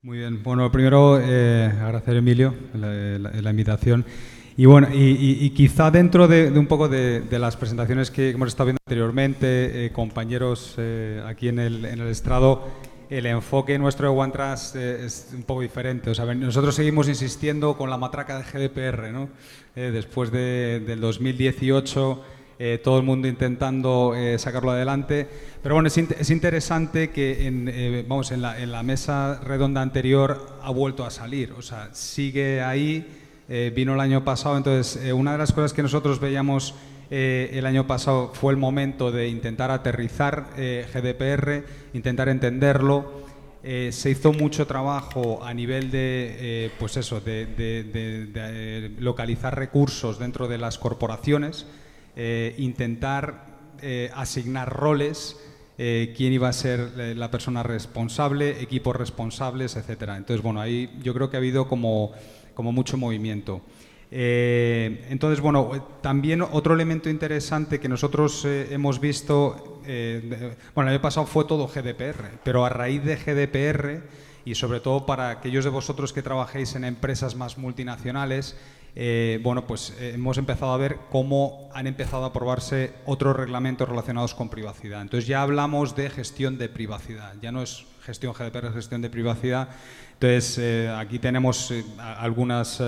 Muy bien. Bueno, primero agradecer a Emilio la invitación. Y bueno, y quizá dentro de un poco de las presentaciones que hemos estado viendo anteriormente, compañeros aquí en el estrado, el enfoque nuestro de OneTrust es un poco diferente. O sea, nosotros seguimos insistiendo con la matraca de GDPR, ¿no? Después del 2018, todo el mundo intentando sacarlo adelante. Pero bueno, es interesante que vamos, en la mesa redonda anterior ha vuelto a salir. O sea, sigue ahí. Vino el año pasado, entonces una de las cosas que nosotros veíamos el año pasado fue el momento de intentar aterrizar GDPR, intentar entenderlo. Se hizo mucho trabajo a nivel de, pues eso, de localizar recursos dentro de las corporaciones, intentar asignar roles, quién iba a ser la persona responsable, equipos responsables, etcétera. Entonces, bueno, ahí yo creo que ha habido como mucho movimiento. Entonces, bueno, también otro elemento interesante que nosotros hemos visto, bueno, el año pasado fue todo GDPR, pero a raíz de GDPR y sobre todo para aquellos de vosotros que trabajéis en empresas más multinacionales, bueno, pues hemos empezado a ver cómo han empezado a aprobarse otros reglamentos relacionados con privacidad. Entonces ya hablamos de gestión de privacidad, ya no es gestión GDPR, es gestión de privacidad. Entonces, aquí tenemos algunas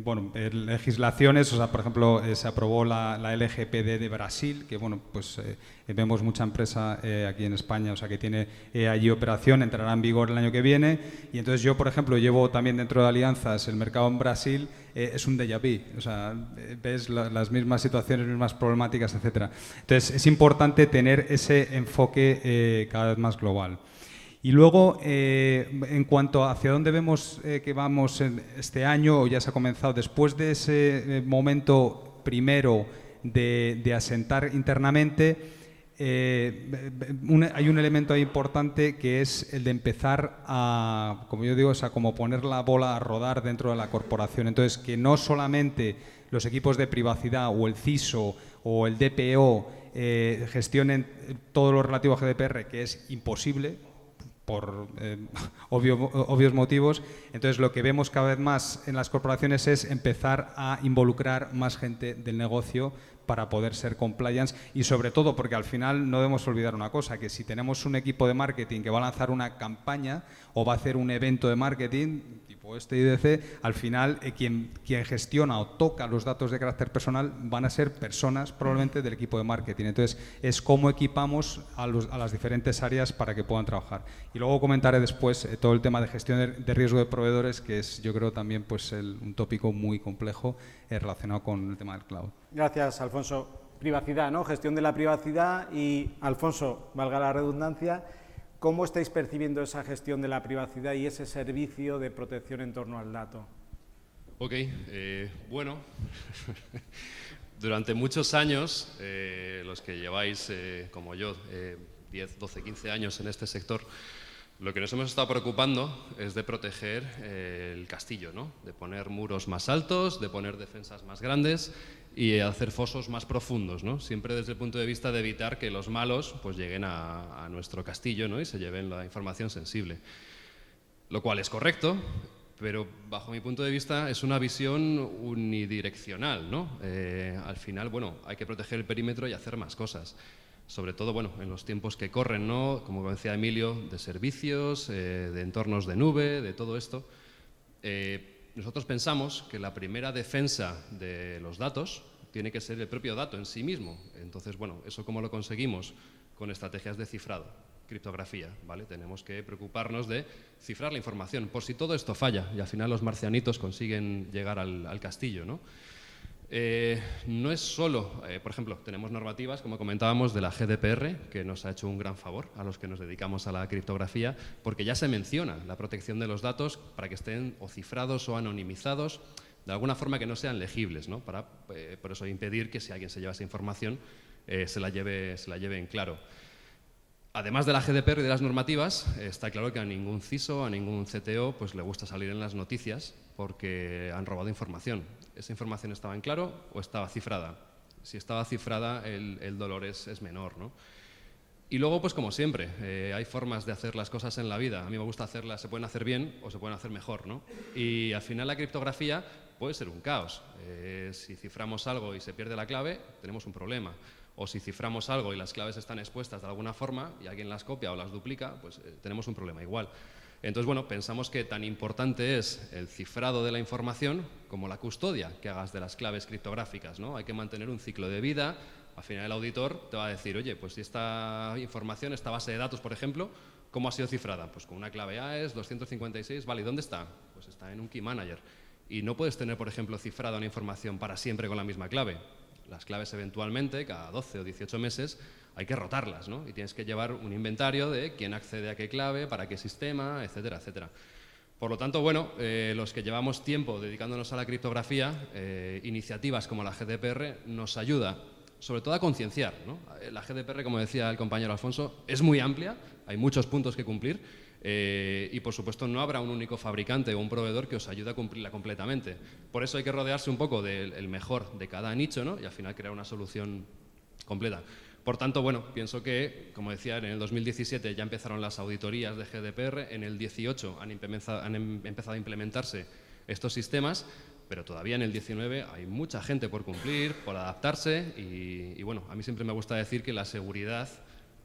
bueno, legislaciones. O sea, por ejemplo, se aprobó la LGPD de Brasil, que bueno, pues vemos mucha empresa aquí en España, o sea, que tiene allí operación, entrará en vigor el año que viene. Y entonces yo, por ejemplo, llevo también dentro de Alianzas el mercado en Brasil, es un déjà vu. O sea, ves las mismas situaciones, mismas problemáticas, etcétera. Entonces, es importante tener ese enfoque cada vez más global. Y luego, en cuanto a hacia dónde vemos que vamos en este año, o ya se ha comenzado, después de ese momento primero de asentar internamente, hay un elemento ahí importante que es el de empezar a, como yo digo, o sea, como poner la bola a rodar dentro de la corporación. Entonces, que no solamente los equipos de privacidad o el CISO o el DPO gestionen todo lo relativo a GDPR, que es imposible por obvios motivos. Entonces, lo que vemos cada vez más en las corporaciones es empezar a involucrar más gente del negocio para poder ser compliance, y sobre todo porque al final no debemos olvidar una cosa, que si tenemos un equipo de marketing que va a lanzar una campaña o va a hacer un evento de marketing tipo este IDC, al final quien gestiona o toca los datos de carácter personal van a ser personas probablemente del equipo de marketing. Entonces, es cómo equipamos a las diferentes áreas para que puedan trabajar. Y luego comentaré después todo el tema de gestión de riesgo de proveedores, que es, yo creo, también pues un tópico muy complejo relacionado con el tema del cloud. Gracias, Alfonso. Privacidad, ¿no? Gestión de la privacidad. Y, Alfonso, valga la redundancia, ¿cómo estáis percibiendo esa gestión de la privacidad y ese servicio de protección en torno al dato? Ok, bueno, durante muchos años, los que lleváis, como yo, 10, 12, 15 años en este sector, lo que nos hemos estado preocupando es de proteger el castillo, ¿no? De poner muros más altos, de poner defensas más grandes y hacer fosos más profundos, ¿no? Siempre desde el punto de vista de evitar que los malos pues lleguen a nuestro castillo, ¿no? Y se lleven la información sensible. Lo cual es correcto, pero bajo mi punto de vista es una visión unidireccional, ¿no? Al final, bueno, hay que proteger el perímetro y hacer más cosas. Sobre todo, bueno, en los tiempos que corren, ¿no? Como decía Emilio, de servicios, de entornos de nube, de todo esto. Nosotros pensamos que la primera defensa de los datos tiene que ser el propio dato en sí mismo. Entonces, bueno, ¿eso cómo lo conseguimos? Con estrategias de cifrado, criptografía, ¿vale? Tenemos que preocuparnos de cifrar la información, por si todo esto falla y al final los marcianitos consiguen llegar al castillo, ¿no? No es solo, por ejemplo, tenemos normativas, como comentábamos, de la GDPR, que nos ha hecho un gran favor a los que nos dedicamos a la criptografía, porque ya se menciona la protección de los datos para que estén o cifrados o anonimizados, de alguna forma que no sean legibles, ¿no? Para, por eso, impedir que si alguien se lleva esa información, se la lleve en claro. Además de la GDPR y de las normativas, está claro que a ningún CISO, a ningún CTO, pues le gusta salir en las noticias porque han robado información. ¿Esa información estaba en claro o estaba cifrada? Si estaba cifrada, el dolor es menor, ¿no? Y luego, pues como siempre, hay formas de hacer las cosas en la vida. A mí me gusta hacerlas, se pueden hacer bien o se pueden hacer mejor, ¿no? Y al final la criptografía puede ser un caos. Si ciframos algo y se pierde la clave, tenemos un problema. O si ciframos algo y las claves están expuestas de alguna forma y alguien las copia o las duplica, pues tenemos un problema igual. Entonces, bueno, pensamos que tan importante es el cifrado de la información como la custodia que hagas de las claves criptográficas, ¿no? Hay que mantener un ciclo de vida. Al final el auditor te va a decir, oye, pues si esta información, esta base de datos, por ejemplo, ¿cómo ha sido cifrada? Pues con una clave AES 256, vale, ¿y dónde está? Pues está en un Key Manager. Y no puedes tener, por ejemplo, cifrada una información para siempre con la misma clave. Las claves eventualmente, cada 12 o 18 meses, hay que rotarlas, ¿no? Y tienes que llevar un inventario de quién accede a qué clave, para qué sistema, etcétera, etcétera. Por lo tanto, bueno, los que llevamos tiempo dedicándonos a la criptografía, iniciativas como la GDPR nos ayuda sobre todo a concienciar, ¿no? La GDPR, como decía el compañero Alfonso, es muy amplia, hay muchos puntos que cumplir y, por supuesto, no habrá un único fabricante o un proveedor que os ayude a cumplirla completamente. Por eso hay que rodearse un poco del mejor de cada nicho, ¿no? Y al final crear una solución completa. Por tanto, bueno, pienso que, como decía, en el 2017 ya empezaron las auditorías de GDPR, en el 18 han empezado a implementarse estos sistemas, pero todavía en el 19 hay mucha gente por cumplir, por adaptarse y bueno, a mí siempre me gusta decir que la seguridad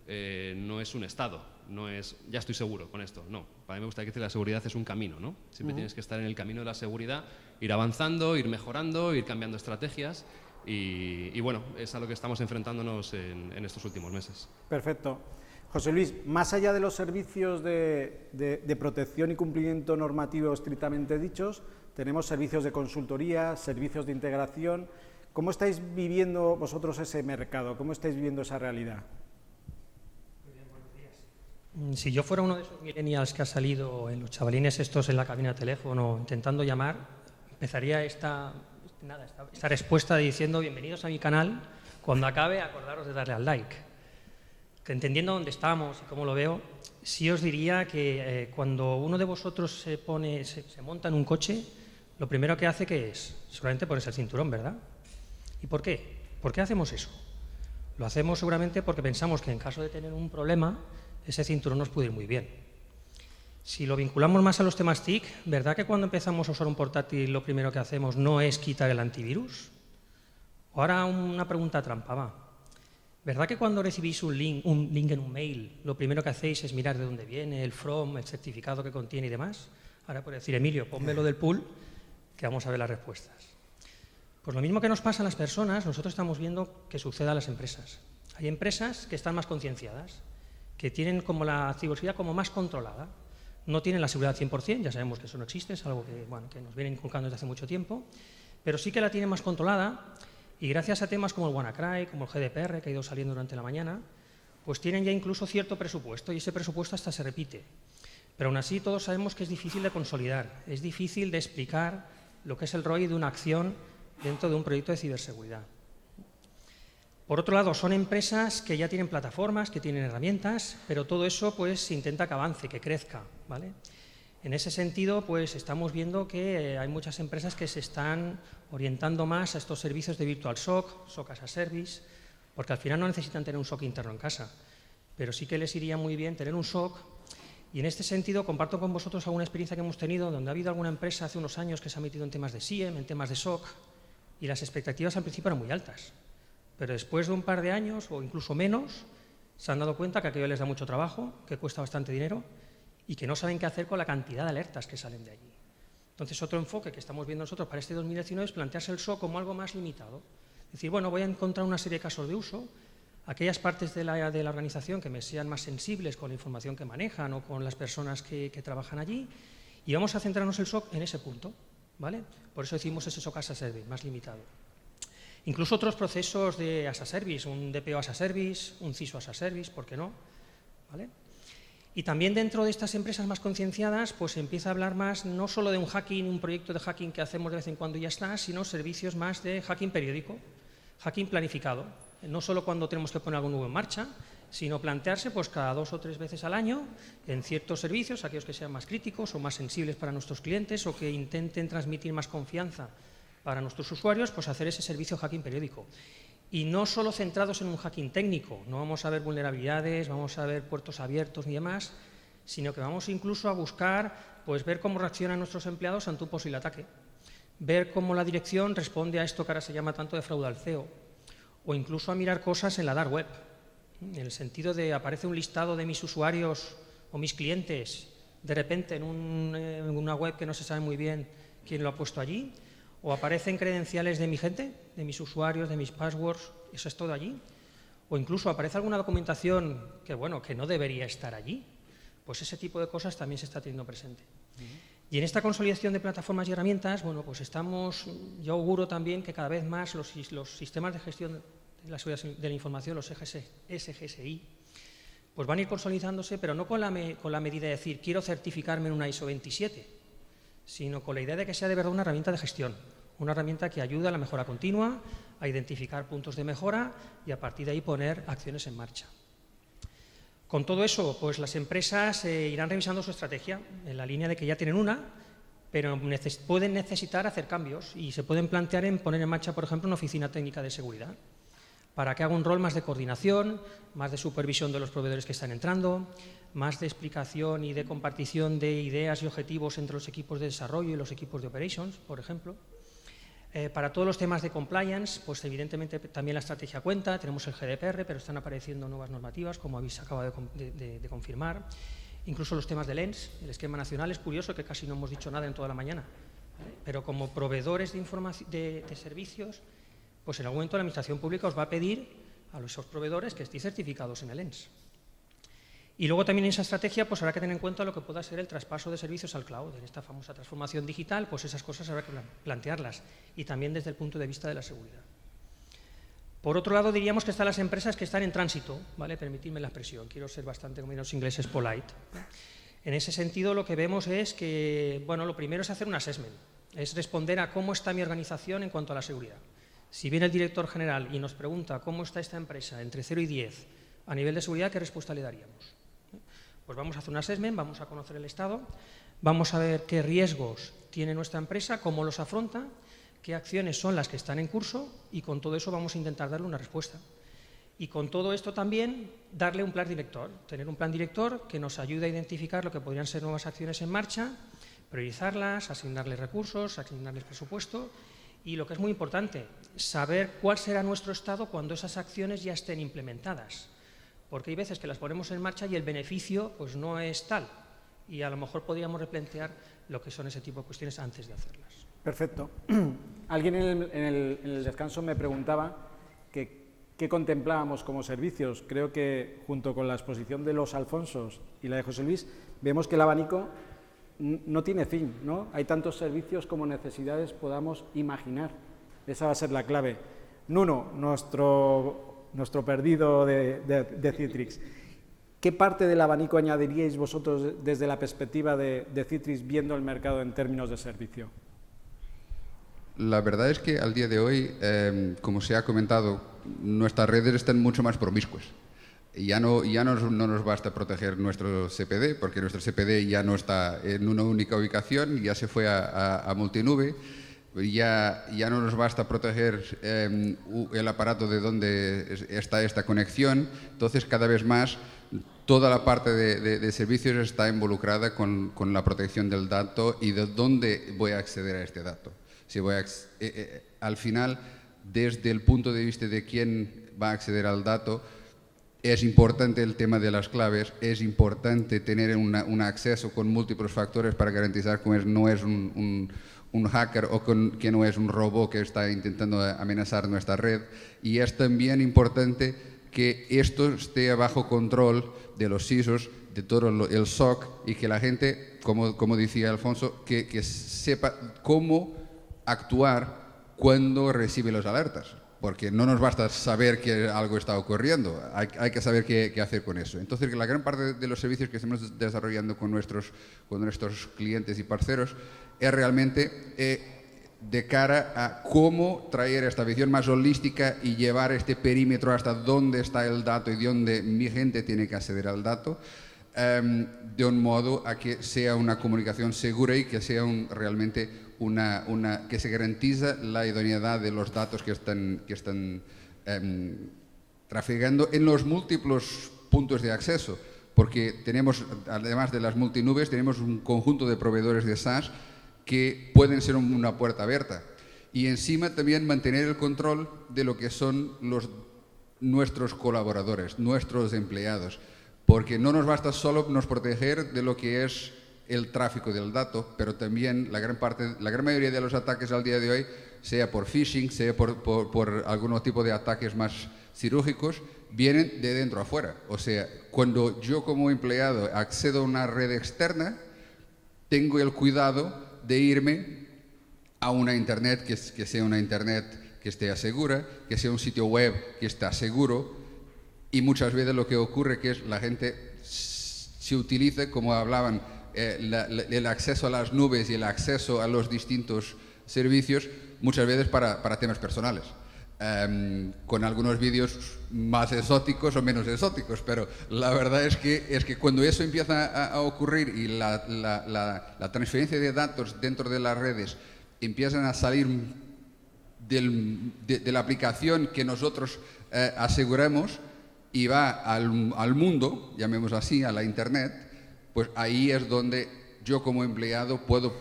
no es un estado, no es ya estoy seguro con esto, no. Para mí me gusta decir que la seguridad es un camino, ¿no? Siempre tienes que estar en el camino de la seguridad, ir avanzando, ir mejorando, ir cambiando estrategias y bueno, es a lo que estamos enfrentándonos en estos últimos meses. Perfecto. José Luis, más allá de los servicios de protección y cumplimiento normativo estrictamente dichos, tenemos servicios de consultoría, servicios de integración. ¿Cómo estáis viviendo vosotros ese mercado? ¿Cómo estáis viviendo esa realidad? Muy bien, buenos días. Si yo fuera uno de esos millennials que ha salido en los chavalines estos en la cabina de teléfono intentando llamar, empezaría esta respuesta diciendo bienvenidos a mi canal, cuando acabe acordaros de darle al like. Que entendiendo dónde estamos y cómo lo veo, sí os diría que cuando uno de vosotros se monta en un coche, lo primero que hace que es, seguramente ponerse el cinturón, ¿verdad? ¿Y por qué? ¿Por qué hacemos eso? Lo hacemos seguramente porque pensamos que en caso de tener un problema, ese cinturón nos puede ir muy bien. Si lo vinculamos más a los temas TIC, ¿verdad que cuando empezamos a usar un portátil lo primero que hacemos no es quitar el antivirus? Ahora una pregunta trampa, va. ¿Verdad que cuando recibís un link en un mail, lo primero que hacéis es mirar de dónde viene, el from, el certificado que contiene y demás? Ahora por decir, Emilio, pónmelo del pool, que vamos a ver las respuestas. Pues lo mismo que nos pasa a las personas, nosotros estamos viendo que sucede a las empresas. Hay empresas que están más concienciadas, que tienen como la ciberseguridad como más controlada. No tienen la seguridad al 100%, ya sabemos que eso no existe, es algo que, bueno, que nos vienen inculcando desde hace mucho tiempo, pero sí que la tienen más controlada. Y gracias a temas como el WannaCry, como el GDPR, que ha ido saliendo durante la mañana, pues tienen ya incluso cierto presupuesto y ese presupuesto hasta se repite. Pero aún así todos sabemos que es difícil de consolidar, es difícil de explicar lo que es el ROI de una acción dentro de un proyecto de ciberseguridad. Por otro lado, son empresas que ya tienen plataformas, que tienen herramientas, pero todo eso pues se intenta que avance, que crezca, ¿vale? En ese sentido, pues estamos viendo que hay muchas empresas que se están orientando más a estos servicios de Virtual SOC, SOC as a Service, porque al final no necesitan tener un SOC interno en casa, pero sí que les iría muy bien tener un SOC. Y en este sentido, comparto con vosotros alguna experiencia que hemos tenido, donde ha habido alguna empresa hace unos años que se ha metido en temas de SIEM, en temas de SOC, y las expectativas al principio eran muy altas. Pero después de un par de años, o incluso menos, se han dado cuenta que aquello les da mucho trabajo, que cuesta bastante dinero, y que no saben qué hacer con la cantidad de alertas que salen de allí. Entonces, otro enfoque que estamos viendo nosotros para este 2019 es plantearse el SOC como algo más limitado. Es decir, bueno, voy a encontrar una serie de casos de uso, aquellas partes de la organización que me sean más sensibles con la información que manejan o con las personas que trabajan allí, y vamos a centrarnos el SOC en ese punto, ¿vale? Por eso decimos ese SOC as a Service, más limitado. Incluso otros procesos de as a Service, un DPO as a Service, un CISO as a Service, ¿por qué no? ¿Vale? Y también dentro de estas empresas más concienciadas, pues se empieza a hablar más no solo de un hacking, un proyecto de hacking que hacemos de vez en cuando y ya está, sino servicios más de hacking periódico, hacking planificado. No solo cuando tenemos que poner algo nuevo en marcha, sino plantearse pues cada 2 o 3 veces al año en ciertos servicios, aquellos que sean más críticos o más sensibles para nuestros clientes o que intenten transmitir más confianza para nuestros usuarios, pues hacer ese servicio hacking periódico. Y no solo centrados en un hacking técnico, no vamos a ver vulnerabilidades, vamos a ver puertos abiertos ni demás, sino que vamos incluso a buscar, pues, ver cómo reaccionan nuestros empleados ante un posible ataque, ver cómo la dirección responde a esto que ahora se llama tanto de fraude al CEO, o incluso a mirar cosas en la dark web, en el sentido de aparece un listado de mis usuarios o mis clientes de repente en una web que no se sabe muy bien quién lo ha puesto allí, o aparecen credenciales de mi gente, de mis usuarios, de mis passwords, eso es todo allí, o incluso aparece alguna documentación que, bueno, que no debería estar allí. Pues ese tipo de cosas también se está teniendo presente. Y en esta consolidación de plataformas y herramientas, bueno, pues yo auguro también que cada vez más los sistemas de gestión de la seguridad de la información, los SGSI, pues van a ir consolidándose, pero no con la medida de decir quiero certificarme en una ISO 27, sino con la idea de que sea de verdad una herramienta de gestión, una herramienta que ayuda a la mejora continua, a identificar puntos de mejora y a partir de ahí poner acciones en marcha. Con todo eso, pues las empresas irán revisando su estrategia en la línea de que ya tienen una, pero pueden necesitar hacer cambios y se pueden plantear en poner en marcha, por ejemplo, una oficina técnica de seguridad para que haga un rol más de coordinación, más de supervisión de los proveedores que están entrando, más de explicación y de compartición de ideas y objetivos entre los equipos de desarrollo y los equipos de operations, por ejemplo. Para todos los temas de compliance, pues evidentemente también la estrategia cuenta, tenemos el GDPR, pero están apareciendo nuevas normativas, como habéis acabado de confirmar. Incluso los temas de LENS, el esquema nacional, es curioso que casi no hemos dicho nada en toda la mañana, ¿vale? Pero como proveedores de servicios, pues en algún momento la Administración Pública os va a pedir a esos proveedores que estéis certificados en el LENS. Y luego también en esa estrategia pues habrá que tener en cuenta lo que pueda ser el traspaso de servicios al cloud. En esta famosa transformación digital, pues esas cosas habrá que plantearlas y también desde el punto de vista de la seguridad. Por otro lado, diríamos que están las empresas que están en tránsito, ¿vale? Permitidme la expresión, quiero ser bastante, como los ingleses, polite. En ese sentido, lo que vemos es que, bueno, lo primero es hacer un assessment, es responder a cómo está mi organización en cuanto a la seguridad. Si viene el director general y nos pregunta cómo está esta empresa entre 0 y 10 a nivel de seguridad, ¿qué respuesta le daríamos? Pues vamos a hacer un assessment, vamos a conocer el estado, vamos a ver qué riesgos tiene nuestra empresa, cómo los afronta, qué acciones son las que están en curso y con todo eso vamos a intentar darle una respuesta. Y con todo esto también darle un plan director, tener un plan director que nos ayude a identificar lo que podrían ser nuevas acciones en marcha, priorizarlas, asignarles recursos, asignarles presupuesto y lo que es muy importante, saber cuál será nuestro estado cuando esas acciones ya estén implementadas. Porque hay veces que las ponemos en marcha y el beneficio pues no es tal y a lo mejor podríamos replantear lo que son ese tipo de cuestiones antes de hacerlas. Perfecto. Alguien en el descanso me preguntaba qué contemplábamos como servicios. Creo que junto con la exposición de los Alfonsos y la de José Luis, vemos que el abanico no tiene fin, ¿no? Hay tantos servicios como necesidades podamos imaginar. Esa va a ser la clave. Nuno, nuestro perdido de Citrix. ¿Qué parte del abanico añadiríais vosotros desde la perspectiva de Citrix viendo el mercado en términos de servicio? La verdad es que al día de hoy, como se ha comentado, nuestras redes están mucho más promiscuas. Ya no nos basta proteger nuestro CPD, porque nuestro CPD ya no está en una única ubicación, ya se fue a multinube. Ya no nos basta proteger el aparato de donde está esta conexión, entonces cada vez más toda la parte de servicios está involucrada con la protección del dato y de dónde voy a acceder a este dato. Si al final, desde el punto de vista de quién va a acceder al dato, es importante el tema de las claves, es importante tener un acceso con múltiples factores para garantizar que no es un hacker o que no es un robot que está intentando amenazar nuestra red. Y es también importante que esto esté bajo control de los CISOs, de todo el SOC y que la gente, como decía Alfonso, que sepa cómo actuar cuando recibe las alertas. Porque no nos basta saber que algo está ocurriendo, hay que saber qué hacer con eso. Entonces, la gran parte de los servicios que estamos desarrollando con nuestros clientes y parceros es realmente de cara a cómo traer esta visión más holística y llevar este perímetro hasta dónde está el dato y dónde mi gente tiene que acceder al dato, de un modo a que sea una comunicación segura y que sea realmente que se garantiza la idoneidad de los datos que están trafegando en los múltiples puntos de acceso, porque tenemos, además de las multinubes, tenemos un conjunto de proveedores de SaaS que pueden ser una puerta abierta. Y encima también mantener el control de lo que son nuestros colaboradores, nuestros empleados, porque no nos basta solo nos proteger de lo que es el tráfico del dato, pero también la gran mayoría de los ataques al día de hoy, sea por phishing, sea por algún tipo de ataques más quirúrgicos, vienen de dentro a fuera. O sea, cuando yo como empleado accedo a una red externa, tengo el cuidado de irme a una internet que sea una internet que esté segura, que sea un sitio web que está seguro, y muchas veces lo que ocurre que es la gente se utiliza, como hablaban, el acceso a las nubes y el acceso a los distintos servicios muchas veces para temas personales, con algunos vídeos más exóticos o menos exóticos, pero la verdad es que cuando eso empieza a ocurrir y la transferencia de datos dentro de las redes empiezan a salir de la aplicación que nosotros aseguramos y va al mundo, llamémoslo así, a la internet, pues ahí es donde yo como empleado puedo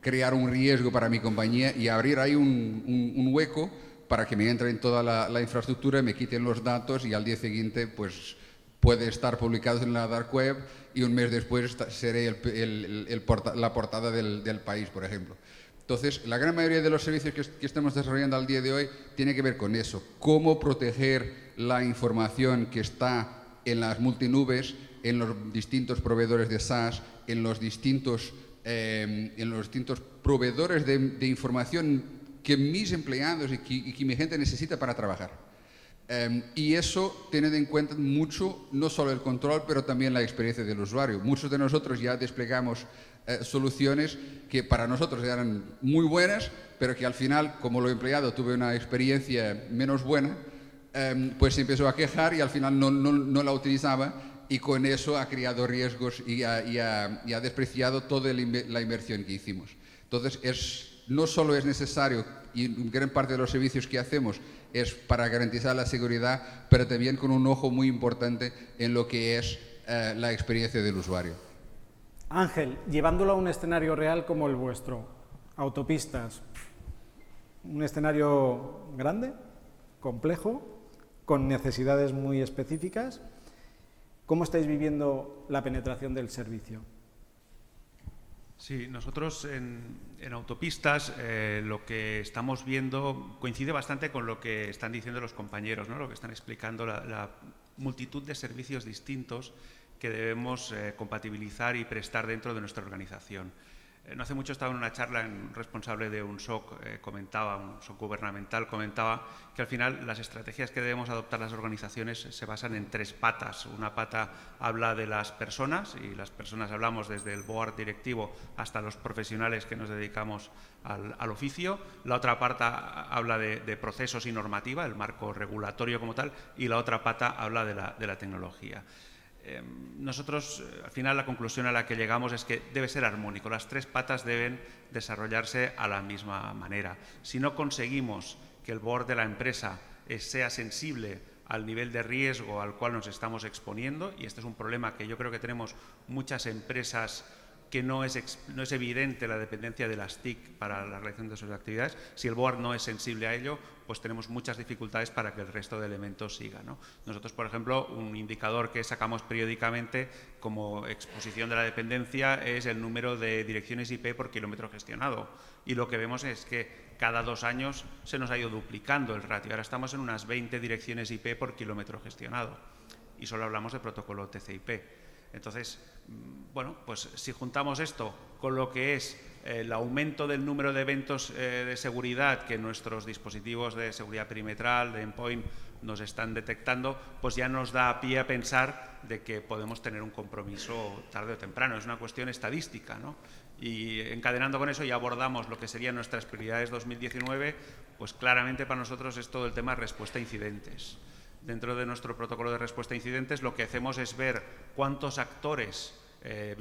crear un riesgo para mi compañía y abrir ahí un hueco para que me entre en toda la infraestructura, me quiten los datos y al día siguiente pues puede estar publicado en la dark web y un mes después seré la portada del país, por ejemplo. Entonces, la gran mayoría de los servicios que estamos desarrollando al día de hoy tiene que ver con eso, cómo proteger la información que está en las multinubes, en los distintos proveedores de SaaS, en los distintos proveedores de información que mis empleados y que mi gente necesita para trabajar. Y eso tiene en cuenta mucho, no solo el control, pero también la experiencia del usuario. Muchos de nosotros ya desplegamos soluciones que para nosotros eran muy buenas, pero que al final, como lo empleado tuve una experiencia menos buena, pues se empezó a quejar y al final no la utilizaba, y con eso ha creado riesgos y ha despreciado toda la inversión que hicimos. Entonces, no solo es necesario, y gran parte de los servicios que hacemos es para garantizar la seguridad, pero también con un ojo muy importante en lo que es la experiencia del usuario. Ángel, llevándolo a un escenario real como el vuestro, autopistas, un escenario grande, complejo, con necesidades muy específicas. ¿Cómo estáis viviendo la penetración del servicio? Sí, nosotros en autopistas lo que estamos viendo coincide bastante con lo que están diciendo los compañeros, ¿no? Lo que están explicando, la multitud de servicios distintos que debemos compatibilizar y prestar dentro de nuestra organización. No hace mucho estaba en una charla, un responsable de un SOC un SOC gubernamental comentaba que al final las estrategias que debemos adoptar las organizaciones se basan en tres patas. Una pata habla de las personas, y las personas hablamos desde el board directivo hasta los profesionales que nos dedicamos al oficio. La otra pata habla de procesos y normativa, el marco regulatorio como tal, y la otra pata habla de la tecnología. Nosotros, al final, la conclusión a la que llegamos es que debe ser armónico. Las tres patas deben desarrollarse a la misma manera. Si no conseguimos que el board de la empresa sea sensible al nivel de riesgo al cual nos estamos exponiendo, y este es un problema que yo creo que tenemos muchas empresas que no es evidente la dependencia de las TIC para la realización de sus actividades. Si el board no es sensible a ello, pues tenemos muchas dificultades para que el resto de elementos siga, ¿no? Nosotros, por ejemplo, un indicador que sacamos periódicamente como exposición de la dependencia es el número de direcciones IP por kilómetro gestionado. Y lo que vemos es que cada 2 años se nos ha ido duplicando el ratio. Ahora estamos en unas 20 direcciones IP por kilómetro gestionado. Y solo hablamos de protocolo TCP. Entonces, bueno, pues si juntamos esto con lo que es el aumento del número de eventos de seguridad que nuestros dispositivos de seguridad perimetral, de endpoint, nos están detectando, pues ya nos da pie a pensar de que podemos tener un compromiso tarde o temprano. Es una cuestión estadística, ¿no? Y encadenando con eso ya abordamos lo que serían nuestras prioridades 2019, pues claramente para nosotros es todo el tema respuesta a incidentes. Dentro de nuestro protocolo de respuesta a incidentes lo que hacemos es ver cuántos actores,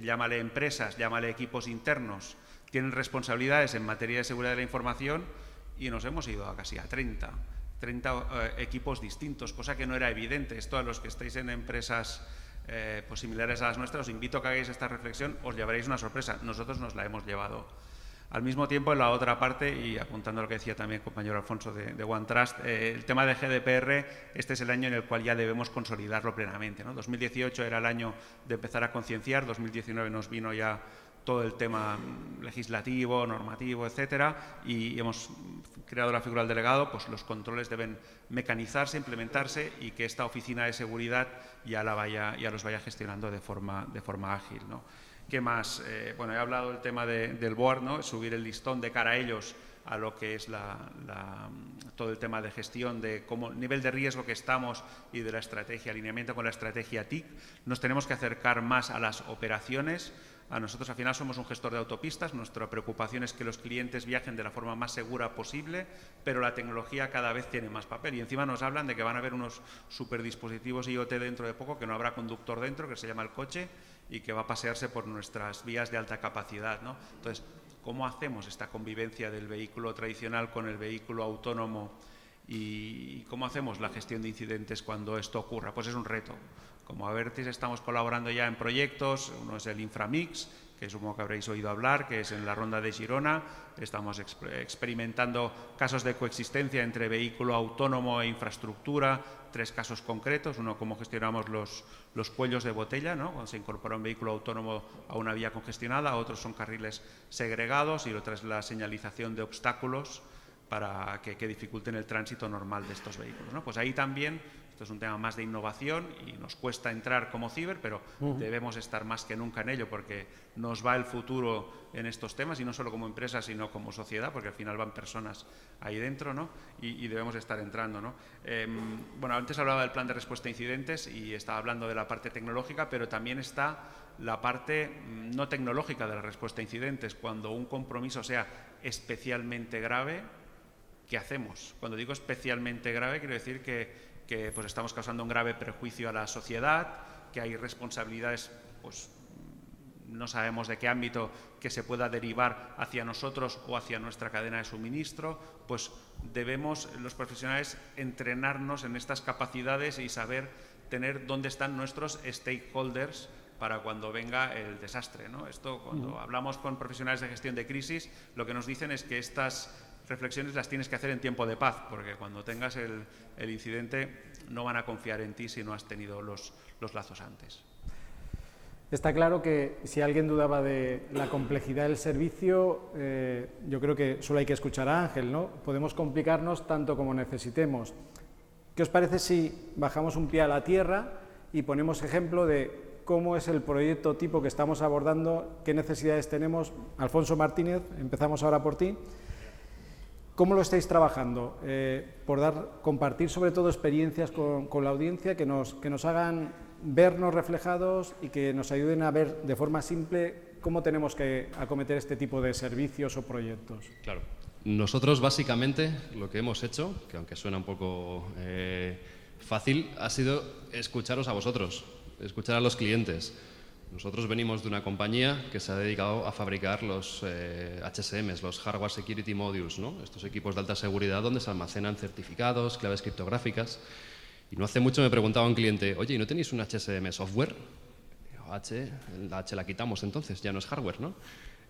llámale empresas, llámale equipos internos, tienen responsabilidades en materia de seguridad de la información, y nos hemos ido casi a 30. 30 equipos distintos, cosa que no era evidente. Esto, a los que estáis en empresas pues similares a las nuestras, os invito a que hagáis esta reflexión, os llevaréis una sorpresa. Nosotros nos la hemos llevado. Al mismo tiempo, en la otra parte, y apuntando a lo que decía también el compañero Alfonso de OneTrust, el tema de GDPR, este es el año en el cual ya debemos consolidarlo plenamente, ¿no? 2018 era el año de empezar a concienciar, 2019 nos vino ya todo el tema legislativo, normativo, etcétera, y hemos creado la figura del delegado. Pues los controles deben mecanizarse, implementarse, y que esta oficina de seguridad ya los vaya gestionando de forma ágil, ¿no? ¿Qué más? Bueno, he hablado del tema del board, ¿no? Subir el listón de cara a ellos a lo que es todo el tema de gestión, de cómo nivel de riesgo que estamos y de la estrategia, alineamiento con la estrategia TIC. Nos tenemos que acercar más a las operaciones. A nosotros, al final, somos un gestor de autopistas. Nuestra preocupación es que los clientes viajen de la forma más segura posible, pero la tecnología cada vez tiene más papel. Y encima nos hablan de que van a haber unos superdispositivos IoT dentro de poco, que no habrá conductor dentro, que se llama el coche, y que va a pasearse por nuestras vías de alta capacidad, ¿no? Entonces, ¿cómo hacemos esta convivencia del vehículo tradicional con el vehículo autónomo? ¿Y cómo hacemos la gestión de incidentes cuando esto ocurra? Pues es un reto. Como Abertis estamos colaborando ya en proyectos. Uno es el Inframix, que supongo que habréis oído hablar, que es en la Ronda de Girona. Estamos experimentando casos de coexistencia entre vehículo autónomo e infraestructura, 3 casos concretos. Uno, cómo gestionamos los cuellos de botella, ¿no? Cuando se incorpora un vehículo autónomo a una vía congestionada. Otros son carriles segregados, y otra es la señalización de obstáculos para que dificulten el tránsito normal de estos vehículos, ¿no? Pues ahí también, esto es un tema más de innovación y nos cuesta entrar como ciber, pero debemos estar más que nunca en ello, porque nos va el futuro en estos temas, y no solo como empresa, sino como sociedad, porque al final van personas ahí dentro, ¿no? Y debemos estar entrando, ¿no? Bueno, antes hablaba del plan de respuesta a incidentes y estaba hablando de la parte tecnológica, pero también está la parte no tecnológica de la respuesta a incidentes. Cuando un compromiso sea especialmente grave, ¿qué hacemos? Cuando digo especialmente grave, quiero decir que pues estamos causando un grave perjuicio a la sociedad, que hay responsabilidades, pues no sabemos de qué ámbito, que se pueda derivar hacia nosotros o hacia nuestra cadena de suministro. Pues debemos, los profesionales, entrenarnos en estas capacidades y saber tener dónde están nuestros stakeholders para cuando venga el desastre, ¿no? Esto, cuando hablamos con profesionales de gestión de crisis, lo que nos dicen es que estas reflexiones las tienes que hacer en tiempo de paz, porque cuando tengas el incidente no van a confiar en ti si no has tenido los lazos antes. Está claro que si alguien dudaba de la complejidad del servicio, yo creo que solo hay que escuchar a Ángel, ¿no? Podemos complicarnos tanto como necesitemos. ¿Qué os parece si bajamos un pie a la tierra y ponemos ejemplo de cómo es el proyecto tipo que estamos abordando, qué necesidades tenemos? Alfonso Martínez, empezamos ahora por ti. ¿Cómo lo estáis trabajando? Compartir sobre todo experiencias con la audiencia que nos hagan vernos reflejados y que nos ayuden a ver de forma simple cómo tenemos que acometer este tipo de servicios o proyectos. Claro. Nosotros, básicamente, lo que hemos hecho, que aunque suena un poco fácil, ha sido escucharos a vosotros, escuchar a los clientes. Nosotros venimos de una compañía que se ha dedicado a fabricar los HSMs, los Hardware Security Modules, ¿no? Estos equipos de alta seguridad donde se almacenan certificados, claves criptográficas. Y no hace mucho me preguntaba un cliente, oye, ¿y no tenéis un HSM software? La H la quitamos entonces, ya no es hardware, ¿no?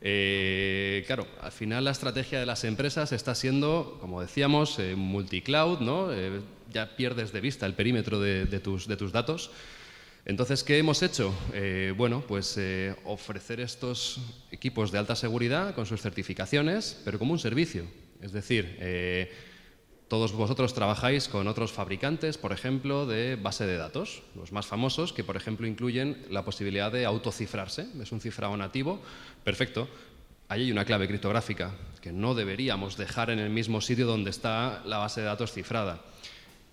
Claro, al final la estrategia de las empresas está siendo, como decíamos, multicloud, ¿no? Ya pierdes de vista el perímetro de tus datos. Entonces, ¿qué hemos hecho? Bueno, pues ofrecer estos equipos de alta seguridad con sus certificaciones, pero como un servicio. Es decir, todos vosotros trabajáis con otros fabricantes, por ejemplo, de base de datos, los más famosos, que por ejemplo incluyen la posibilidad de autocifrarse. Es un cifrado nativo, perfecto. Ahí hay una clave criptográfica que no deberíamos dejar en el mismo sitio donde está la base de datos cifrada.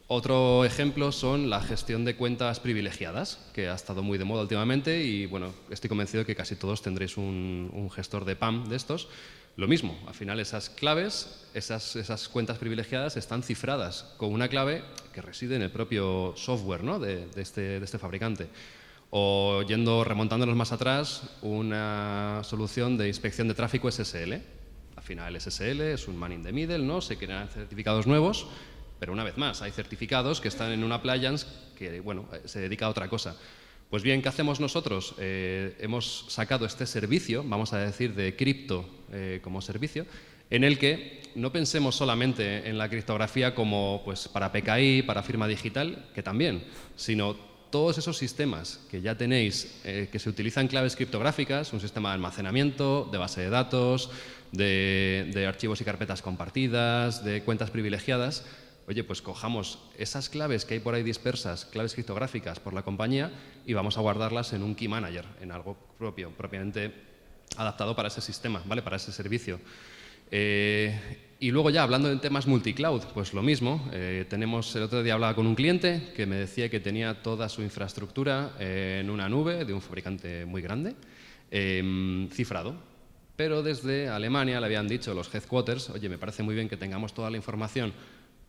Otro ejemplo son la gestión de cuentas privilegiadas, que ha estado muy de moda últimamente y bueno, estoy convencido de que casi todos tendréis un gestor de PAM de estos. Lo mismo, al final esas claves, esas cuentas privilegiadas están cifradas con una clave que reside en el propio software, ¿no? de este fabricante. O remontándonos más atrás, una solución de inspección de tráfico SSL. Al final el SSL es un man in the middle, ¿no? Se crean certificados nuevos Pero una vez más, hay certificados que están en una appliance que, bueno, se dedica a otra cosa. Pues bien, ¿qué hacemos nosotros? Hemos sacado este servicio, vamos a decir, de cripto como servicio, en el que no pensemos solamente en la criptografía como pues, para PKI, para firma digital, que también, sino todos esos sistemas que ya tenéis, que se utilizan claves criptográficas, un sistema de almacenamiento, de base de datos, de archivos y carpetas compartidas, de cuentas privilegiadas. Oye, pues cojamos esas claves que hay por ahí dispersas, claves criptográficas por la compañía, y vamos a guardarlas en un key manager, en algo propio, propiamente adaptado para ese sistema, ¿vale? Para ese servicio. Y luego ya hablando de temas multicloud, pues lo mismo. El otro día hablaba con un cliente que me decía que tenía toda su infraestructura en una nube de un fabricante muy grande, cifrado. Pero desde Alemania le habían dicho los headquarters, oye, me parece muy bien que tengamos toda la información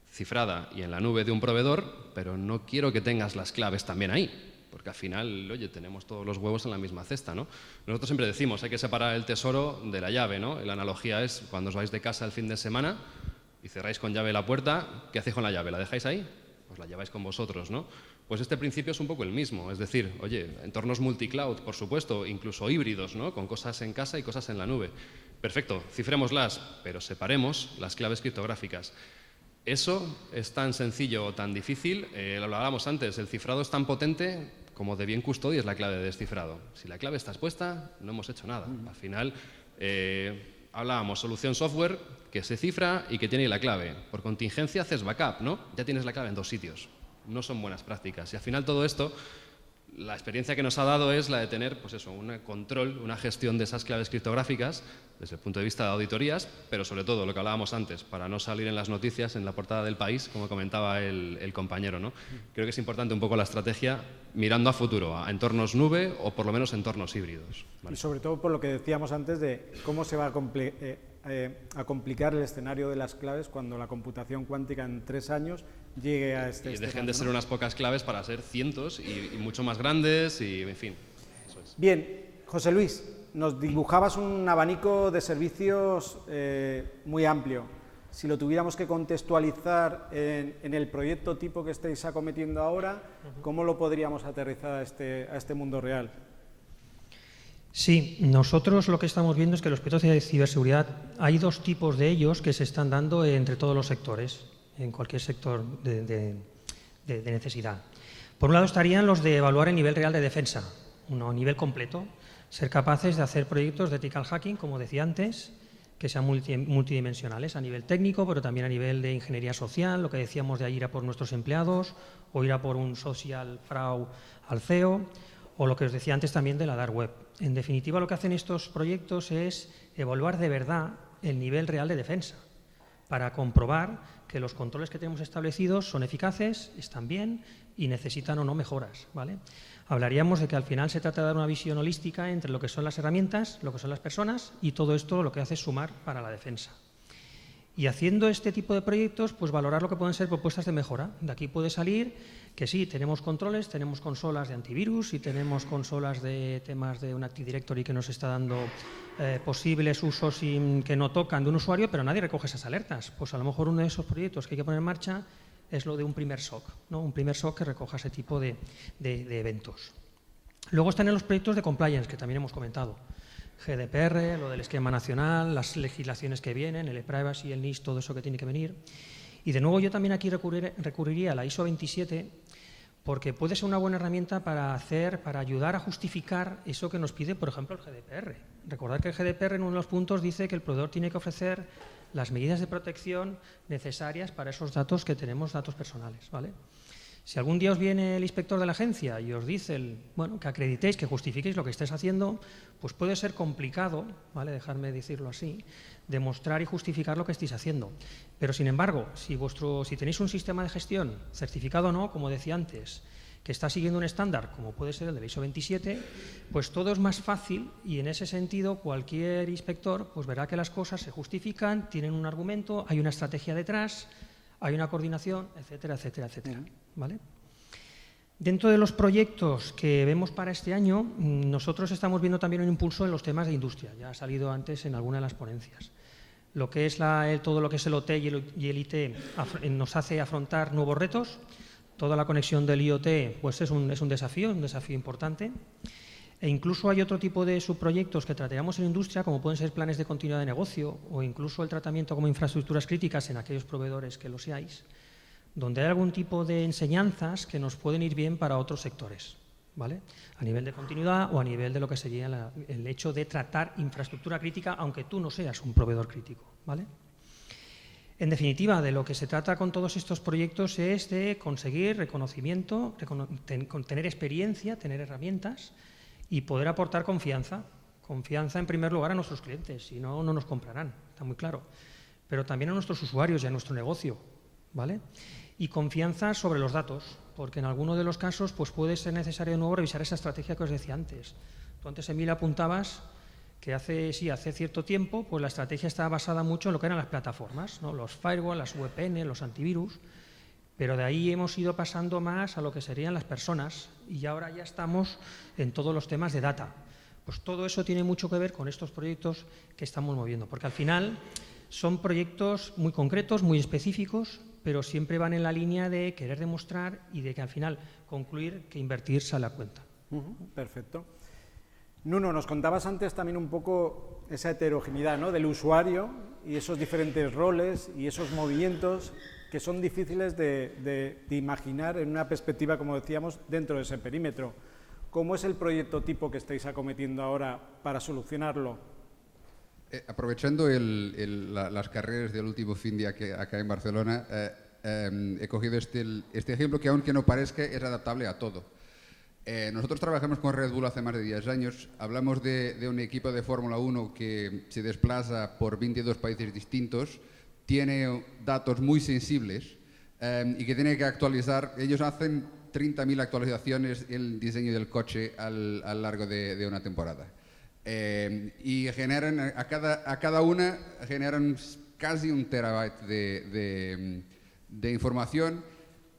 cifrada y en la nube de un proveedor, pero no quiero que tengas las claves también ahí, porque al final, oye, tenemos todos los huevos en la misma cesta, ¿no? Nosotros siempre decimos, hay que separar el tesoro de la llave, ¿no? La analogía es cuando os vais de casa el fin de semana y cerráis con llave la puerta, ¿qué hacéis con la llave? ¿La dejáis ahí? Pues la lleváis con vosotros, ¿no? Pues este principio es un poco el mismo, es decir, oye, entornos multicloud, por supuesto, incluso híbridos, ¿no? Con cosas en casa y cosas en la nube. Perfecto, cifrémoslas, pero separemos las claves criptográficas. Eso es tan sencillo o tan difícil, lo hablábamos antes, el cifrado es tan potente como de bien custodia es la clave de descifrado. Si la clave está expuesta, no hemos hecho nada. Al final, hablábamos solución software que se cifra y que tiene la clave. Por contingencia haces backup, ¿no? Ya tienes la clave en 2 sitios. No son buenas prácticas. Y al final todo esto, la experiencia que nos ha dado es la de tener, pues eso, un control, una gestión de esas claves criptográficas desde el punto de vista de auditorías, pero sobre todo lo que hablábamos antes, para no salir en las noticias, en la portada del País, como comentaba el compañero, ¿no? Creo que es importante un poco la estrategia mirando a futuro, a entornos nube o por lo menos entornos híbridos. ¿Vale? Y sobre todo por lo que decíamos antes de cómo se va a complicar el escenario de las claves cuando la computación cuántica en 3 años llegue a este y escenario, dejen de ser ¿no? unas pocas claves para ser cientos y mucho más grandes y, en fin, eso es. Bien, José Luis, nos dibujabas un abanico de servicios muy amplio. Si lo tuviéramos que contextualizar en el proyecto tipo que estáis acometiendo ahora, ¿cómo lo podríamos aterrizar a este mundo real? Sí, nosotros lo que estamos viendo es que los proyectos de ciberseguridad, hay 2 tipos de ellos que se están dando entre todos los sectores, en cualquier sector de necesidad. Por un lado estarían los de evaluar el nivel real de defensa, a nivel completo, ser capaces de hacer proyectos de ethical hacking, como decía antes, que sean multidimensionales a nivel técnico, pero también a nivel de ingeniería social, lo que decíamos de ir a por nuestros empleados o ir a por un social fraud al CEO, o lo que os decía antes también de la dark web. En definitiva, lo que hacen estos proyectos es evaluar de verdad el nivel real de defensa para comprobar que los controles que tenemos establecidos son eficaces, están bien y necesitan o no mejoras, ¿vale? Hablaríamos de que al final se trata de dar una visión holística entre lo que son las herramientas, lo que son las personas y todo esto lo que hace es sumar para la defensa. Y haciendo este tipo de proyectos, pues valorar lo que pueden ser propuestas de mejora. De aquí puede salir que sí, tenemos controles, tenemos consolas de antivirus y tenemos consolas de temas de un Active Directory que nos está dando posibles usos que no tocan de un usuario, pero nadie recoge esas alertas. Pues a lo mejor uno de esos proyectos que hay que poner en marcha es lo de un primer SOC, ¿no? Un primer SOC que recoja ese tipo de eventos. Luego están en los proyectos de compliance, que también hemos comentado. GDPR, lo del esquema nacional, las legislaciones que vienen, el e-privacy, el NIS, todo eso que tiene que venir. Y de nuevo yo también aquí recurriría a la ISO 27 porque puede ser una buena herramienta para ayudar a justificar eso que nos pide, por ejemplo, el GDPR. Recordad que el GDPR en uno de los puntos dice que el proveedor tiene que ofrecer las medidas de protección necesarias para esos datos que tenemos, datos personales, ¿vale? Si algún día os viene el inspector de la agencia y os dice que acreditéis, que justifiquéis lo que estáis haciendo, pues puede ser complicado, ¿vale? Dejarme decirlo así, demostrar y justificar lo que estáis haciendo. Pero, sin embargo, si tenéis un sistema de gestión, certificado o no, como decía antes, que está siguiendo un estándar, como puede ser el de la ISO 27, pues todo es más fácil y en ese sentido cualquier inspector pues verá que las cosas se justifican, tienen un argumento, hay una estrategia detrás, hay una coordinación, etcétera, etcétera, etcétera, ¿vale? Dentro de los proyectos que vemos para este año, nosotros estamos viendo también un impulso en los temas de industria. Ya ha salido antes en alguna de las ponencias. lo que es todo lo que es el OT y el IT nos hace afrontar nuevos retos. Toda la conexión del IoT pues es un desafío importante. E incluso hay otro tipo de subproyectos que trataríamos en industria, como pueden ser planes de continuidad de negocio o incluso el tratamiento como infraestructuras críticas en aquellos proveedores que lo seáis, donde hay algún tipo de enseñanzas que nos pueden ir bien para otros sectores, ¿vale? A nivel de continuidad o a nivel de lo que sería el hecho de tratar infraestructura crítica, aunque tú no seas un proveedor crítico, ¿vale? En definitiva, de lo que se trata con todos estos proyectos es de conseguir reconocimiento, tener experiencia, tener herramientas y poder aportar confianza. Confianza en primer lugar a nuestros clientes, si no, no nos comprarán, está muy claro. Pero también a nuestros usuarios y a nuestro negocio, ¿vale? Y confianza sobre los datos, porque en alguno de los casos pues puede ser necesario de nuevo revisar esa estrategia que os decía antes. Tú antes, Emil, apuntabas que hace cierto tiempo pues la estrategia estaba basada mucho en lo que eran las plataformas, ¿no? Los firewall, las VPN, los antivirus, pero de ahí hemos ido pasando más a lo que serían las personas y ahora ya estamos en todos los temas de data. Pues todo eso tiene mucho que ver con estos proyectos que estamos moviendo, porque al final son proyectos muy concretos, muy específicos, pero siempre van en la línea de querer demostrar y de que al final concluir que invertir sale a cuenta. Perfecto. Nuno, nos contabas antes también un poco esa heterogeneidad, ¿no?, del usuario y esos diferentes roles y esos movimientos que son difíciles de imaginar en una perspectiva, como decíamos, dentro de ese perímetro. ¿Cómo es el proyecto tipo que estáis acometiendo ahora para solucionarlo? Aprovechando las carreras del último fin de acá en Barcelona, he cogido este ejemplo que, aunque no parezca, es adaptable a todo. Nosotros trabajamos con Red Bull hace más de 10 años. Hablamos de un equipo de Fórmula 1 que se desplaza por 22 países distintos, tiene datos muy sensibles y que tiene que actualizar. Ellos hacen 30.000 actualizaciones el diseño del coche a lo largo de una temporada. Y generan, a cada una generan casi 1 terabyte de información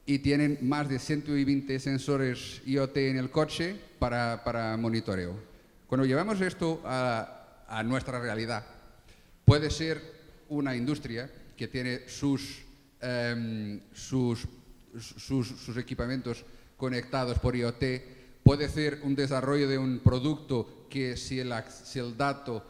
y tienen más de 120 sensores IoT en el coche para monitoreo. Cuando llevamos esto a nuestra realidad, puede ser una industria que tiene sus equipamientos conectados por IoT, puede ser un desarrollo de un producto que si el dato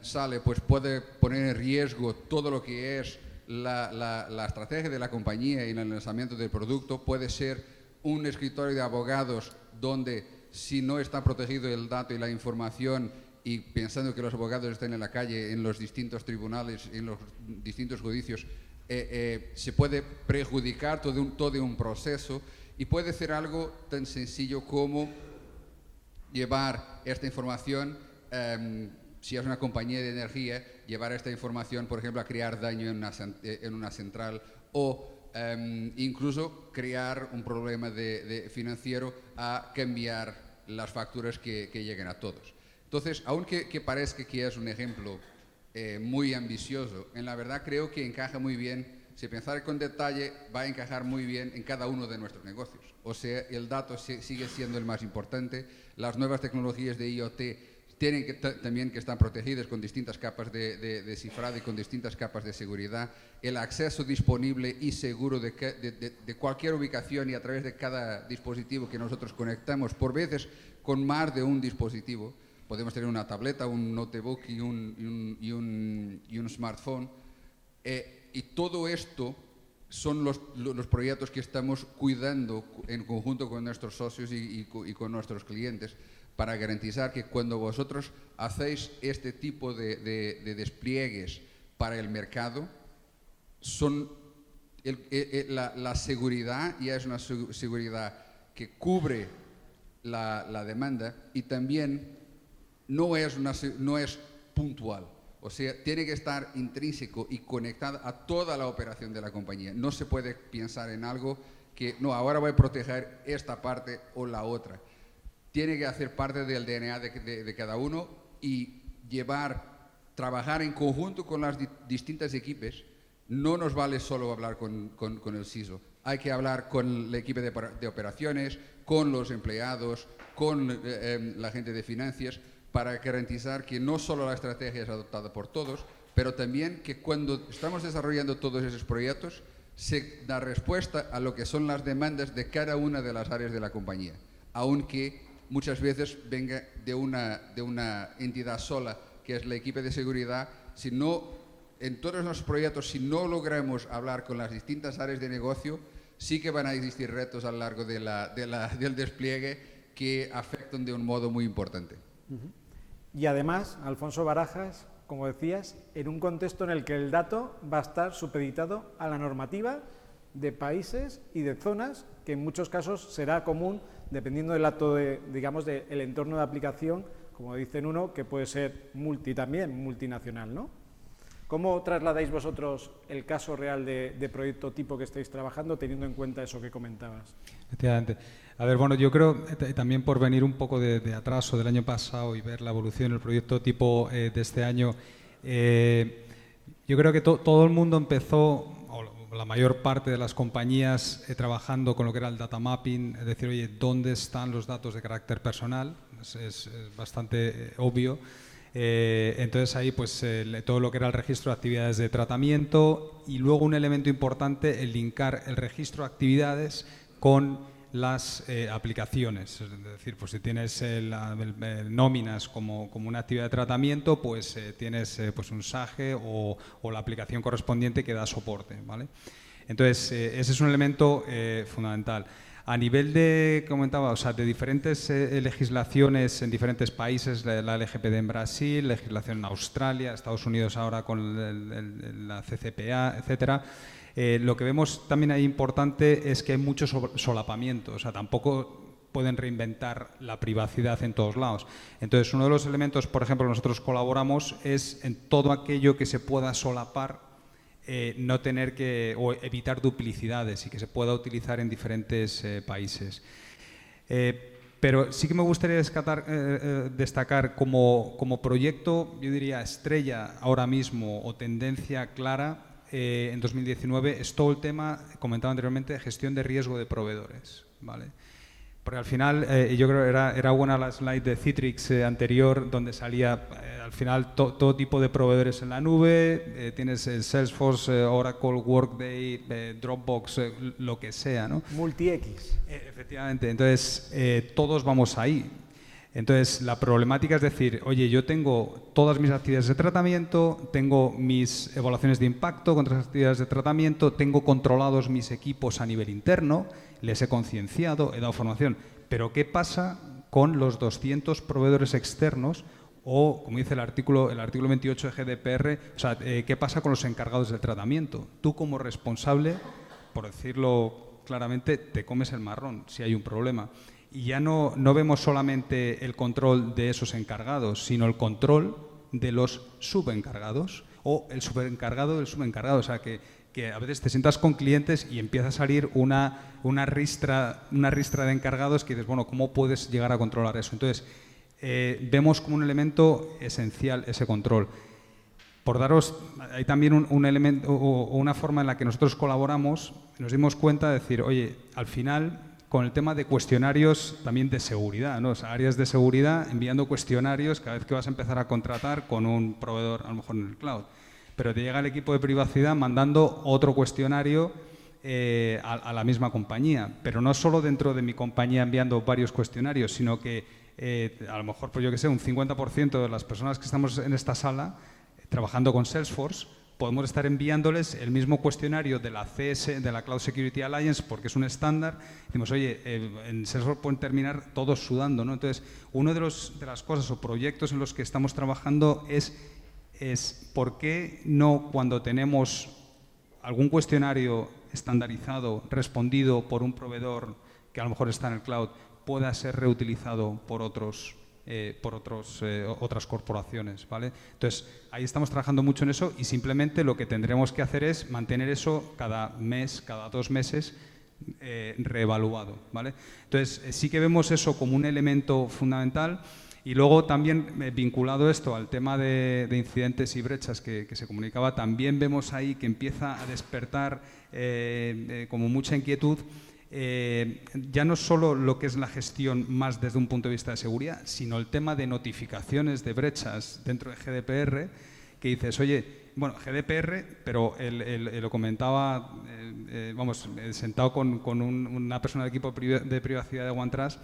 sale, pues puede poner en riesgo todo lo que es la estrategia de la compañía y el lanzamiento del producto. Puede ser un escritorio de abogados donde, si no está protegido el dato y la información, y pensando que los abogados están en la calle, en los distintos tribunales, en los distintos juicios, se puede perjudicar todo un proceso. Y puede ser algo tan sencillo como llevar esta información, si es una compañía de energía, llevar esta información, por ejemplo, a crear daño en una central o incluso crear un problema financiero a cambiar las facturas que lleguen a todos. Entonces, aunque parezca que es un ejemplo muy ambicioso, en la verdad creo que encaja muy bien. Si pensar con detalle, va a encajar muy bien en cada uno de nuestros negocios. O sea, el dato sigue siendo el más importante. Las nuevas tecnologías de IoT tienen también que estar protegidas con distintas capas de cifrado y con distintas capas de seguridad. El acceso disponible y seguro de cualquier ubicación y a través de cada dispositivo que nosotros conectamos, por veces con más de un dispositivo. Podemos tener una tableta, un notebook y un smartphone. Y todo esto son los proyectos que estamos cuidando en conjunto con nuestros socios y con nuestros clientes para garantizar que cuando vosotros hacéis este tipo de despliegues para el mercado, son la seguridad ya es una seguridad que cubre la demanda y también no es puntual. O sea, tiene que estar intrínseco y conectado a toda la operación de la compañía. No se puede pensar en algo que, no, ahora voy a proteger esta parte o la otra. Tiene que hacer parte del DNA de cada uno y trabajar en conjunto con las distintas equipes. No nos vale solo hablar con el CISO. Hay que hablar con el equipo de operaciones, con los empleados, con la gente de finanzas, para garantizar que no solo la estrategia es adoptada por todos, pero también que cuando estamos desarrollando todos esos proyectos se da respuesta a lo que son las demandas de cada una de las áreas de la compañía, aunque muchas veces venga de una entidad sola, que es el equipo de seguridad. Si no, en todos los proyectos, si no logramos hablar con las distintas áreas de negocio, sí que van a existir retos a lo largo del despliegue que afectan de un modo muy importante. Y además, Alfonso Barajas, como decías, en un contexto en el que el dato va a estar supeditado a la normativa de países y de zonas, que en muchos casos será común, dependiendo del dato, digamos, del entorno de aplicación, como dicen uno, que puede ser también multinacional, ¿no? ¿Cómo trasladáis vosotros el caso real de proyecto tipo que estáis trabajando, teniendo en cuenta eso que comentabas? Efectivamente. A ver, bueno, yo creo, también por venir un poco de atraso del año pasado y ver la evolución del proyecto tipo de este año, yo creo que todo el mundo empezó, o la mayor parte de las compañías, trabajando con lo que era el data mapping, es decir, oye, ¿dónde están los datos de carácter personal? Es bastante obvio. Entonces ahí pues todo lo que era el registro de actividades de tratamiento, y luego un elemento importante, el linkar el registro de actividades con las aplicaciones. Es decir, pues si tienes nóminas como una actividad de tratamiento, pues tienes pues un SAGE o la aplicación correspondiente que da soporte, ¿vale? Entonces ese es un elemento fundamental. A nivel de, comentaba, o sea, de diferentes legislaciones en diferentes países, la LGPD en Brasil, legislación en Australia, Estados Unidos ahora con la CCPA, etcétera, lo que vemos también ahí importante es que hay mucho solapamiento, o sea, tampoco pueden reinventar la privacidad en todos lados. Entonces, uno de los elementos, por ejemplo, nosotros colaboramos es en todo aquello que se pueda solapar, no tener que, o evitar duplicidades y que se pueda utilizar en diferentes países. Pero sí que me gustaría destacar como proyecto, yo diría estrella ahora mismo o tendencia clara en 2019 es todo el tema, comentaba anteriormente, de gestión de riesgo de proveedores, ¿vale? Porque al final, yo creo que era buena la slide de Citrix anterior, donde salía al final todo tipo de proveedores en la nube, tienes Salesforce, Oracle, Workday, Dropbox, lo que sea, ¿no? Multi-X. Efectivamente, entonces todos vamos ahí. Entonces la problemática es decir, oye, yo tengo todas mis actividades de tratamiento, tengo mis evaluaciones de impacto con otras actividades de tratamiento, tengo controlados mis equipos a nivel interno, les he concienciado, he dado formación, pero ¿qué pasa con los 200 proveedores externos? O, como dice el artículo 28 de GDPR, o sea, ¿qué pasa con los encargados del tratamiento? Tú como responsable, por decirlo claramente, te comes el marrón si hay un problema. Y ya no vemos solamente el control de esos encargados, sino el control de los subencargados o el subencargado del subencargado. O sea, que a veces te sientas con clientes y empieza a salir una ristra de encargados que dices, bueno, ¿cómo puedes llegar a controlar eso? Entonces, vemos como un elemento esencial ese control. Por daros, hay también un elemento o una forma en la que nosotros colaboramos, nos dimos cuenta de decir, oye, al final, con el tema de cuestionarios también de seguridad, ¿no? O sea, áreas de seguridad enviando cuestionarios cada vez que vas a empezar a contratar con un proveedor, a lo mejor en el cloud. Pero te llega el equipo de privacidad mandando otro cuestionario a la misma compañía. Pero no solo dentro de mi compañía enviando varios cuestionarios, sino que a lo mejor, pues yo que sé, un 50% de las personas que estamos en esta sala trabajando con Salesforce, podemos estar enviándoles el mismo cuestionario de la CS, de la Cloud Security Alliance, porque es un estándar. Decimos, oye, en Salesforce pueden terminar todos sudando, ¿no? Entonces, uno de las cosas o proyectos en los que estamos trabajando es por qué no, cuando tenemos algún cuestionario estandarizado, respondido por un proveedor que a lo mejor está en el cloud, pueda ser reutilizado por otras corporaciones, ¿vale? Entonces, ahí estamos trabajando mucho en eso y simplemente lo que tendremos que hacer es mantener eso cada mes, cada 2 meses, reevaluado, ¿vale? Entonces, sí que vemos eso como un elemento fundamental. Y luego también vinculado esto al tema de incidentes y brechas que se comunicaba, también vemos ahí que empieza a despertar como mucha inquietud, ya no solo lo que es la gestión más desde un punto de vista de seguridad, sino el tema de notificaciones de brechas dentro de GDPR que dices, oye, bueno, GDPR, pero lo comentaba, sentado con una persona del equipo de privacidad de OneTrust,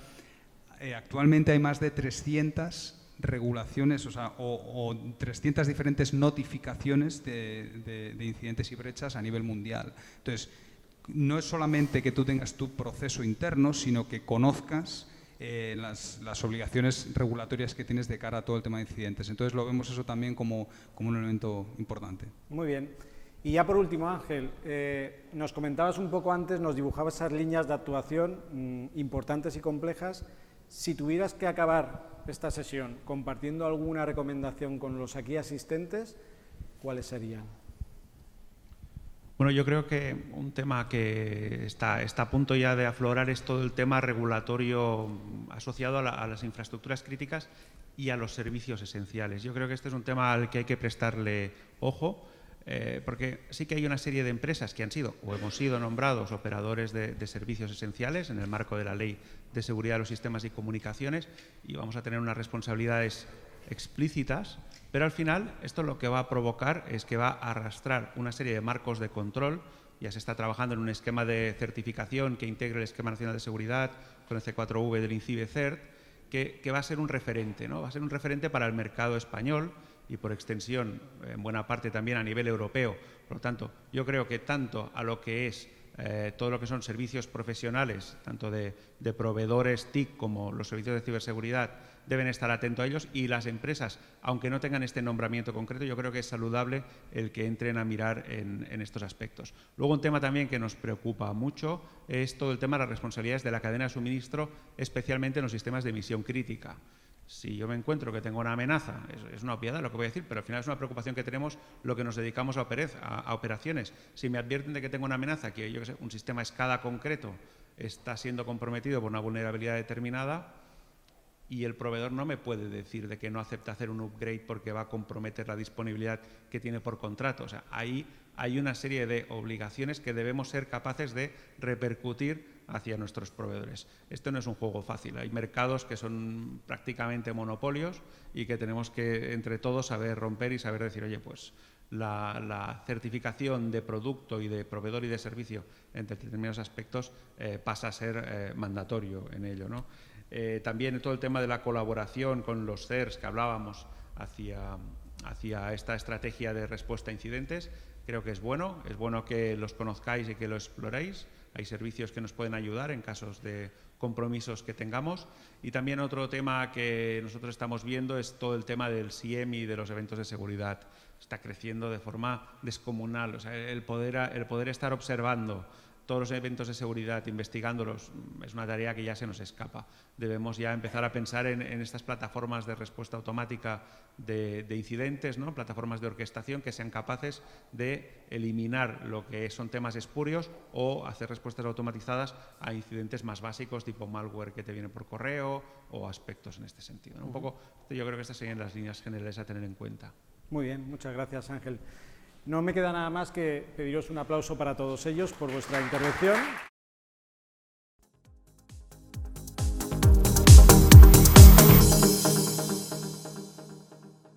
actualmente hay más de 300 regulaciones, o 300 diferentes notificaciones de incidentes y brechas a nivel mundial. Entonces, no es solamente que tú tengas tu proceso interno, sino que conozcas las obligaciones regulatorias que tienes de cara a todo el tema de incidentes. Entonces lo vemos eso también como un elemento importante. Muy bien. Y ya por último, Ángel, nos comentabas un poco antes, nos dibujabas esas líneas de actuación importantes y complejas. Si tuvieras que acabar esta sesión compartiendo alguna recomendación con los aquí asistentes, ¿cuáles serían? Bueno, yo creo que un tema que está a punto ya de aflorar es todo el tema regulatorio asociado a las infraestructuras críticas y a los servicios esenciales. Yo creo que este es un tema al que hay que prestarle ojo, porque sí que hay una serie de empresas que han sido o hemos sido nombrados operadores de servicios esenciales en el marco de la Ley de Seguridad de los Sistemas y Comunicaciones, y vamos a tener unas responsabilidades explícitas, pero al final esto lo que va a provocar es que va a arrastrar una serie de marcos de control. Ya se está trabajando en un esquema de certificación que integre el Esquema Nacional de Seguridad con el C4V del INCIBE CERT, que va a ser un referente, ¿no? Va a ser un referente para el mercado español y por extensión en buena parte también a nivel europeo. Por lo tanto, yo creo que tanto a lo que es todo lo que son servicios profesionales, tanto de proveedores TIC como los servicios de ciberseguridad, deben estar atentos a ellos, y las empresas, aunque no tengan este nombramiento concreto, yo creo que es saludable el que entren a mirar en estos aspectos. Luego, un tema también que nos preocupa mucho es todo el tema de las responsabilidades de la cadena de suministro, especialmente en los sistemas de emisión crítica. Si yo me encuentro que tengo una amenaza, es una obviedad lo que voy a decir, pero al final es una preocupación que tenemos lo que nos dedicamos a operaciones. Si me advierten de que tengo una amenaza, que yo que sé, un sistema SCADA concreto está siendo comprometido por una vulnerabilidad determinada, y el proveedor no me puede decir de que no acepta hacer un upgrade porque va a comprometer la disponibilidad que tiene por contrato. O sea, ahí hay una serie de obligaciones que debemos ser capaces de repercutir hacia nuestros proveedores. Esto no es un juego fácil. Hay mercados que son prácticamente monopolios y que tenemos que, entre todos, saber romper y saber decir, oye, pues la certificación de producto y de proveedor y de servicio en determinados aspectos pasa a ser mandatorio en ello, ¿no? También todo el tema de la colaboración con los CERS que hablábamos hacia esta estrategia de respuesta a incidentes, creo que es bueno que los conozcáis y que lo exploréis. Hay servicios que nos pueden ayudar en casos de compromisos que tengamos. Y también otro tema que nosotros estamos viendo es todo el tema del SIEM y de los eventos de seguridad. Está creciendo de forma descomunal. O sea, el poder estar observando todos los eventos de seguridad, investigándolos, es una tarea que ya se nos escapa. Debemos ya empezar a pensar en estas plataformas de respuesta automática de incidentes, ¿no? Plataformas de orquestación que sean capaces de eliminar lo que son temas espurios o hacer respuestas automatizadas a incidentes más básicos, tipo malware que te viene por correo o aspectos en este sentido, ¿no? Un poco, yo creo que estas serían las líneas generales a tener en cuenta. Muy bien, muchas gracias, Ángel. No me queda nada más que pediros un aplauso para todos ellos por vuestra intervención.